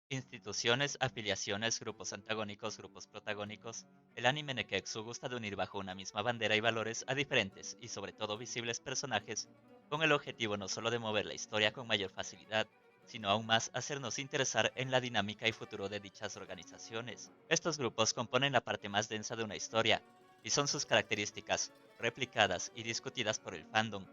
Instituciones, afiliaciones, grupos antagónicos, grupos protagónicos. El anime Neketsu gusta de unir bajo una misma bandera y valores a diferentes y sobre todo visibles personajes, con el objetivo no solo de mover la historia con mayor facilidad, sino aún más hacernos interesar en la dinámica y futuro de dichas organizaciones. Estos grupos componen la parte más densa de una historia, y son sus características, replicadas y discutidas por el fandom.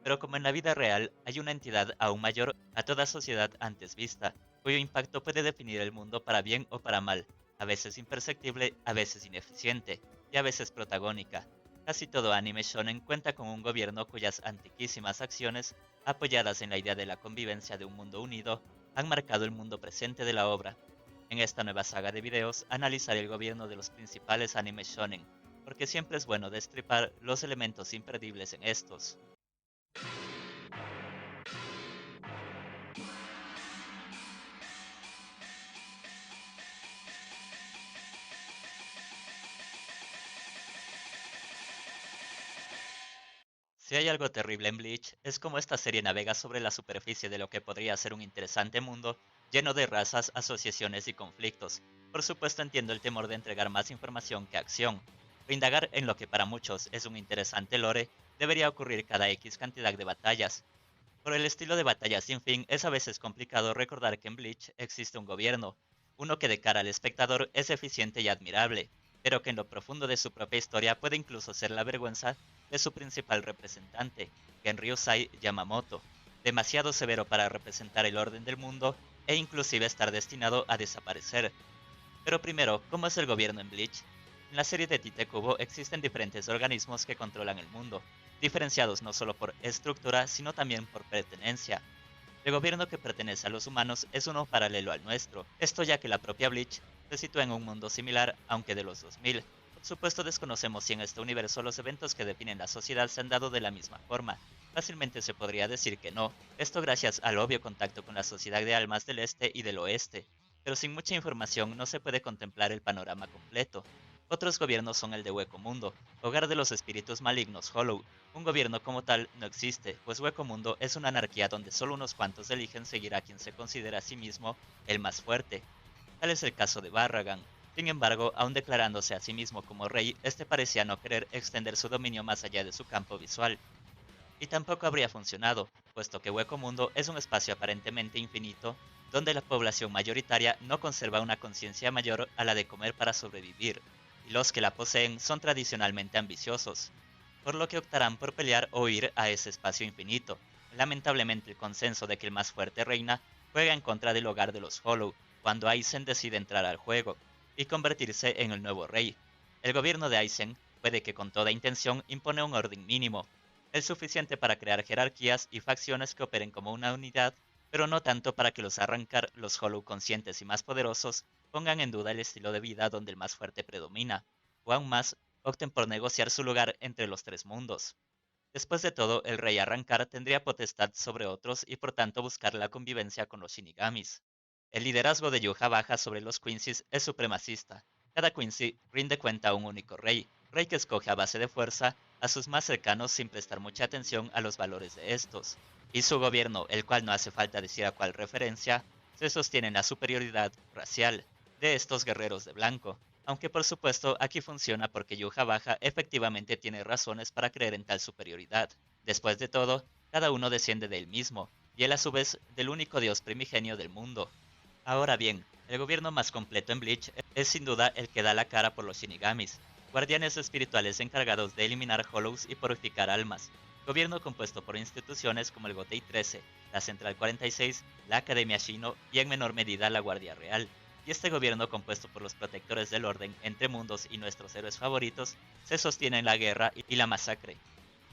Pero como en la vida real, hay una entidad aún mayor a toda sociedad antes vista, cuyo impacto puede definir el mundo para bien o para mal, a veces imperceptible, a veces ineficiente, y a veces protagónica. Casi todo anime shonen cuenta con un gobierno cuyas antiquísimas acciones, apoyadas en la idea de la convivencia de un mundo unido, han marcado el mundo presente de la obra. En esta nueva saga de videos analizaré el gobierno de los principales anime shonen, porque siempre es bueno destripar los elementos imperdibles en estos. Si hay algo terrible en Bleach, es como esta serie navega sobre la superficie de lo que podría ser un interesante mundo, lleno de razas, asociaciones y conflictos. Por supuesto entiendo el temor de entregar más información que acción, o indagar en lo que para muchos es un interesante lore, debería ocurrir cada X cantidad de batallas. Por el estilo de batalla sin fin, es a veces complicado recordar que en Bleach existe un gobierno, uno que de cara al espectador es eficiente y admirable, pero que en lo profundo de su propia historia puede incluso ser la vergüenza de su principal representante, Genryusai Yamamoto, demasiado severo para representar el orden del mundo e inclusive estar destinado a desaparecer. Pero primero, ¿cómo es el gobierno en Bleach? En la serie de Tite Kubo existen diferentes organismos que controlan el mundo, diferenciados no solo por estructura, sino también por pertenencia. El gobierno que pertenece a los humanos es uno paralelo al nuestro, esto ya que la propia Bleach se sitúa en un mundo similar, aunque de los 2000. Por supuesto desconocemos si en este universo los eventos que definen la sociedad se han dado de la misma forma. Fácilmente se podría decir que no, esto gracias al obvio contacto con la sociedad de almas del este y del oeste, pero sin mucha información no se puede contemplar el panorama completo. Otros gobiernos son el de Hueco Mundo, hogar de los espíritus malignos Hollow. Un gobierno como tal no existe, pues Hueco Mundo es una anarquía donde solo unos cuantos eligen seguir a quien se considera a sí mismo el más fuerte. Tal es el caso de Barragan. Sin embargo, aun declarándose a sí mismo como rey, este parecía no querer extender su dominio más allá de su campo visual. Y tampoco habría funcionado, puesto que Hueco Mundo es un espacio aparentemente infinito, donde la población mayoritaria no conserva una conciencia mayor a la de comer para sobrevivir, y los que la poseen son tradicionalmente ambiciosos, por lo que optarán por pelear o ir a ese espacio infinito. Lamentablemente el consenso de que el más fuerte reina juega en contra del hogar de los Hollow, cuando Aizen decide entrar al juego, y convertirse en el nuevo rey. El gobierno de Aizen puede que con toda intención impone un orden mínimo, el suficiente para crear jerarquías y facciones que operen como una unidad, pero no tanto para que los arrancar los Hollow conscientes y más poderosos pongan en duda el estilo de vida donde el más fuerte predomina, o aún más, opten por negociar su lugar entre los tres mundos. Después de todo, el rey Arrancar tendría potestad sobre otros y por tanto buscar la convivencia con los Shinigamis. El liderazgo de Yuha Baja sobre los Quincy's es supremacista. Cada Quincy rinde cuenta a un único rey que escoge a base de fuerza a sus más cercanos sin prestar mucha atención a los valores de estos. Y su gobierno, el cual no hace falta decir a cuál referencia, se sostiene en la superioridad racial de estos guerreros de blanco, aunque por supuesto aquí funciona porque Yuja Baja efectivamente tiene razones para creer en tal superioridad. Después de todo, cada uno desciende de él mismo, y él a su vez del único dios primigenio del mundo. Ahora bien, el gobierno más completo en Bleach es sin duda el que da la cara por los Shinigamis, guardianes espirituales encargados de eliminar Hollows y purificar almas. Gobierno compuesto por instituciones como el Gotei 13, la Central 46, la Academia Shino y en menor medida la Guardia Real. Y este gobierno compuesto por los protectores del orden entre mundos y nuestros héroes favoritos se sostiene en la guerra y la masacre.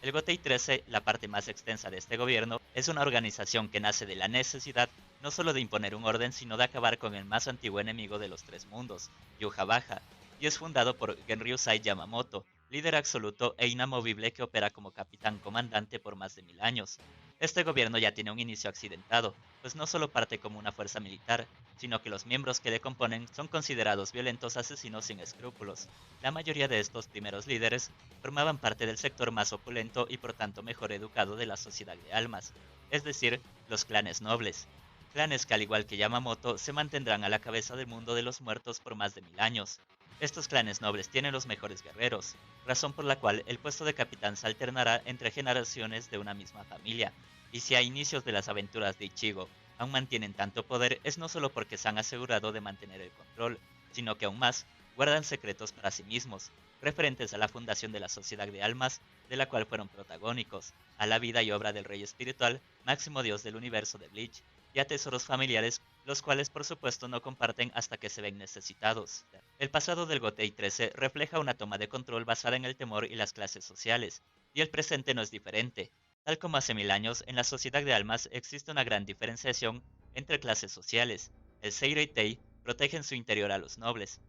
El Gotei 13, la parte más extensa de este gobierno, es una organización que nace de la necesidad no solo de imponer un orden, sino de acabar con el más antiguo enemigo de los tres mundos, Yuja Baja, y es fundado por Genryusai Yamamoto, líder absoluto e inamovible que opera como capitán comandante por más de 1000 años. Este gobierno ya tiene un inicio accidentado, pues no solo parte como una fuerza militar, sino que los miembros que le componen son considerados violentos asesinos sin escrúpulos. La mayoría de estos primeros líderes formaban parte del sector más opulento y por tanto mejor educado de la sociedad de almas, es decir, los clanes nobles. clanes que al igual que Yamamoto se mantendrán a la cabeza del mundo de los muertos por más de 1000 años. Estos clanes nobles tienen los mejores guerreros, razón por la cual el puesto de capitán se alternará entre generaciones de una misma familia, y si a inicios de las aventuras de Ichigo aún mantienen tanto poder es no solo porque se han asegurado de mantener el control, sino que aún más guardan secretos para sí mismos, referentes a la fundación de la Sociedad de Almas, de la cual fueron protagónicos, a la vida y obra del rey espiritual, máximo dios del universo de Bleach, y a tesoros familiares, los cuales por supuesto no comparten hasta que se ven necesitados. El pasado del Gotei 13 refleja una toma de control basada en el temor y las clases sociales, y el presente no es diferente. Tal como hace 1000 años, en la sociedad de almas existe una gran diferenciación entre clases sociales. El Seirei protege en su interior a los nobles.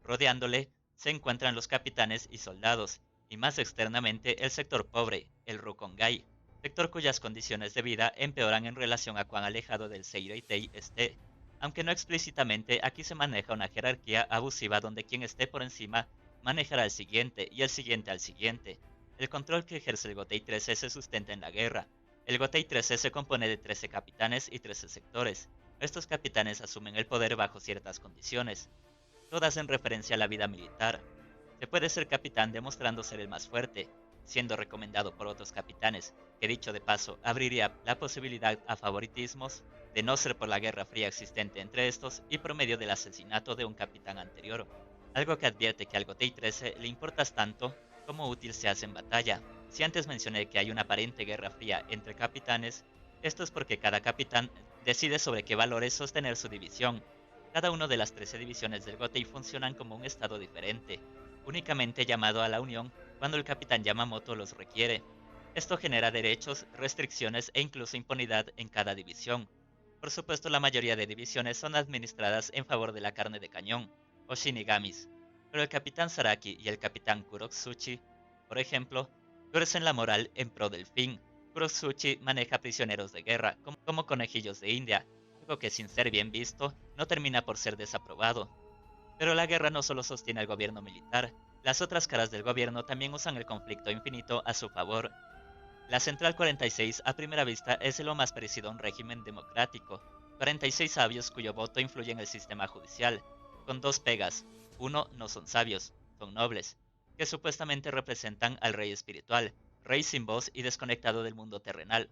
Rodeándole se encuentran los capitanes y soldados, y más externamente el sector pobre, el Rukongai, sector cuyas condiciones de vida empeoran en relación a cuán alejado del Seirei esté. Aunque no explícitamente, aquí se maneja una jerarquía abusiva donde quien esté por encima manejará al siguiente y el siguiente al siguiente. El control que ejerce el Gotei 13 se sustenta en la guerra. El Gotei 13 se compone de 13 capitanes y 13 sectores. Estos capitanes asumen el poder bajo ciertas condiciones, todas en referencia a la vida militar. Se puede ser capitán demostrando ser el más fuerte, siendo recomendado por otros capitanes, que dicho de paso abriría la posibilidad a favoritismos, de no ser por la guerra fría existente entre estos y promedio del asesinato de un capitán anterior, algo que advierte que al Gotei 13 le importas tanto como útil se hace en batalla. Si antes mencioné que hay una aparente guerra fría entre capitanes, esto es porque cada capitán decide sobre qué valores sostener su división. Cada una de las 13 divisiones del Gotei funcionan como un estado diferente, únicamente llamado a la unión cuando el capitán Yamamoto los requiere. Esto genera derechos, restricciones e incluso impunidad en cada división. Por supuesto, la mayoría de divisiones son administradas en favor de la carne de cañón, o shinigamis, pero el capitán Saraki y el capitán Kurotsuchi, por ejemplo, tuercen la moral en pro del fin. Kurotsuchi maneja prisioneros de guerra como conejillos de India, algo que sin ser bien visto no termina por ser desaprobado. Pero la guerra no solo sostiene al gobierno militar, las otras caras del gobierno también usan el conflicto infinito a su favor. La Central 46 a primera vista es lo más parecido a un régimen democrático, 46 sabios cuyo voto influye en el sistema judicial, con dos pegas: uno, no son sabios, son nobles, que supuestamente representan al rey espiritual, rey sin voz y desconectado del mundo terrenal,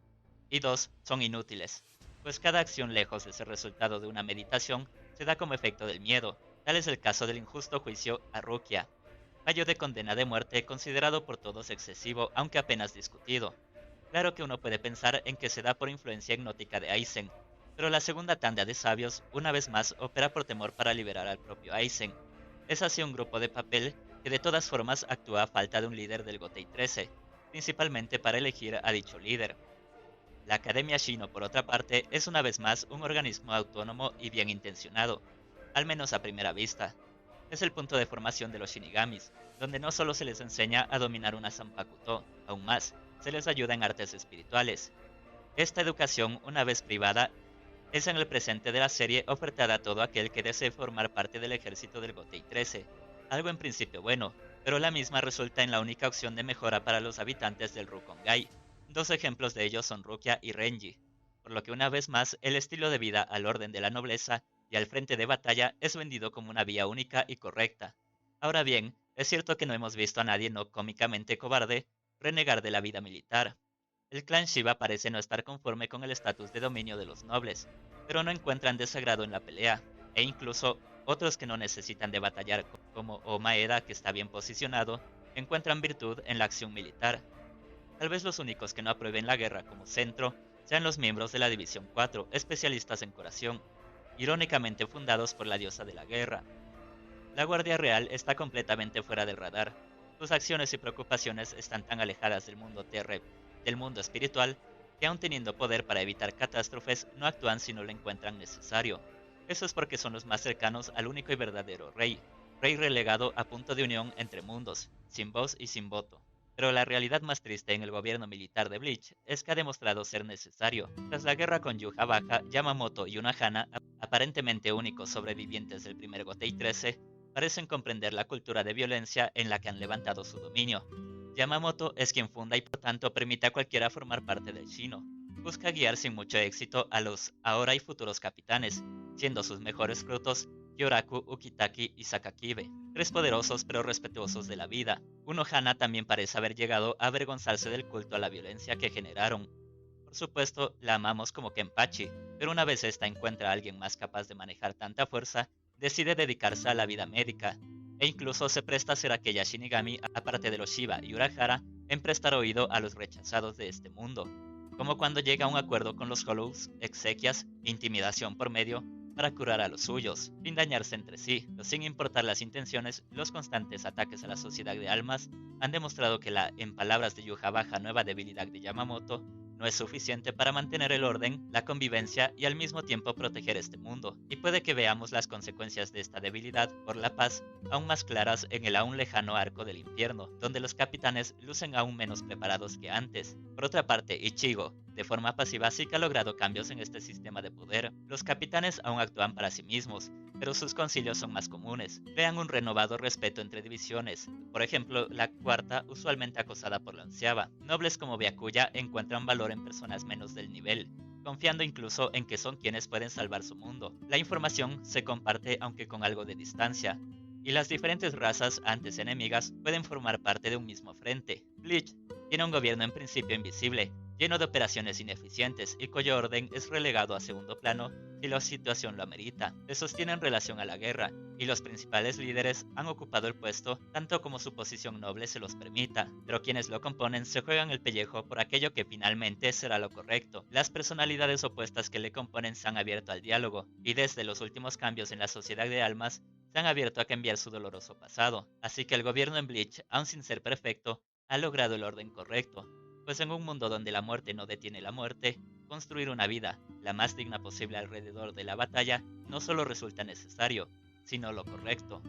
y dos, son inútiles, pues cada acción lejos de ser resultado de una meditación se da como efecto del miedo. Tal es el caso del injusto juicio a Rukia, fallo de condena de muerte considerado por todos excesivo, aunque apenas discutido. Claro que uno puede pensar en que se da por influencia hipnótica de Aizen, pero la segunda tanda de sabios una vez más opera por temor para liberar al propio Aizen. Es así un grupo de papel que de todas formas actúa a falta de un líder del Gotei 13, principalmente para elegir a dicho líder. La Academia Shino, por otra parte, es una vez más un organismo autónomo y bien intencionado, al menos a primera vista. Es el punto de formación de los Shinigamis, donde no solo se les enseña a dominar una Zanpakuto, aún más, se les ayuda en artes espirituales. Esta educación, una vez privada, es en el presente de la serie ofertada a todo aquel que desee formar parte del ejército del Gotei 13, algo en principio bueno, pero la misma resulta en la única opción de mejora para los habitantes del Rukongai. Dos ejemplos de ellos son Rukia y Renji, por lo que una vez más el estilo de vida al orden de la nobleza y al frente de batalla es vendido como una vía única y correcta. Ahora bien, es cierto que no hemos visto a nadie no cómicamente cobarde renegar de la vida militar. El clan Shiba parece no estar conforme con el estatus de dominio de los nobles, pero no encuentran desagrado en la pelea, e incluso otros que no necesitan de batallar como Omaeda, que está bien posicionado, encuentran virtud en la acción militar. Tal vez los únicos que no aprueben la guerra como centro sean los miembros de la División 4, especialistas en curación, irónicamente fundados por la diosa de la guerra. La Guardia Real está completamente fuera del radar. Sus acciones y preocupaciones están tan alejadas del mundo espiritual, que aun teniendo poder para evitar catástrofes, no actúan si no lo encuentran necesario. Eso es porque son los más cercanos al único y verdadero rey relegado a punto de unión entre mundos, sin voz y sin voto. Pero la realidad más triste en el gobierno militar de Bleach es que ha demostrado ser necesario. Tras la guerra con Yuha Baja, Yamamoto y Unohana, aparentemente únicos sobrevivientes del primer Gotei 13, parecen comprender la cultura de violencia en la que han levantado su dominio. Yamamoto es quien funda y por tanto permite a cualquiera formar parte del Shino. busca guiar sin mucho éxito a los ahora y futuros capitanes, siendo sus mejores frutos Kyoraku, Ukitaki y Sakakibe, tres poderosos pero respetuosos de la vida. Unohana también parece haber llegado a avergonzarse del culto a la violencia que generaron. Por supuesto, la amamos como Kenpachi, pero una vez esta encuentra a alguien más capaz de manejar tanta fuerza, decide dedicarse a la vida médica, e incluso se presta a ser aquella Shinigami, aparte de los Shiba y Urahara, en prestar oído a los rechazados de este mundo, como cuando llega a un acuerdo con los Hollows, exequias, intimidación por medio, para curar a los suyos, sin dañarse entre sí, pero sin importar las intenciones, los constantes ataques a la sociedad de almas han demostrado que la, en palabras de Yuja Baja, nueva debilidad de Yamamoto, no es suficiente para mantener el orden, la convivencia y al mismo tiempo proteger este mundo, y puede que veamos las consecuencias de esta debilidad por la paz aún más claras en el aún lejano arco del infierno, donde los capitanes lucen aún menos preparados que antes. Por otra parte, Ichigo, de forma pasiva, sí que ha logrado cambios en este sistema de poder. Los capitanes aún actúan para sí mismos, pero sus concilios son más comunes. Crean un renovado respeto entre divisiones. Por ejemplo, la cuarta, usualmente acosada por la onceava. Nobles como Byakuya encuentran valor en personas menos del nivel, confiando incluso en que son quienes pueden salvar su mundo. La información se comparte aunque con algo de distancia, y las diferentes razas antes enemigas pueden formar parte de un mismo frente. Bleach tiene un gobierno en principio invisible, lleno de operaciones ineficientes y cuyo orden es relegado a segundo plano si la situación lo amerita. Se sostiene en relación a la guerra, y los principales líderes han ocupado el puesto tanto como su posición noble se los permita, pero quienes lo componen se juegan el pellejo por aquello que finalmente será lo correcto. Las personalidades opuestas que le componen se han abierto al diálogo, y desde los últimos cambios en la sociedad de almas, se han abierto a cambiar su doloroso pasado, así que el gobierno en Bleach, aun sin ser perfecto, ha logrado el orden correcto, pues en un mundo donde la muerte no detiene la muerte, construir una vida la más digna posible alrededor de la batalla no solo resulta necesario, sino lo correcto.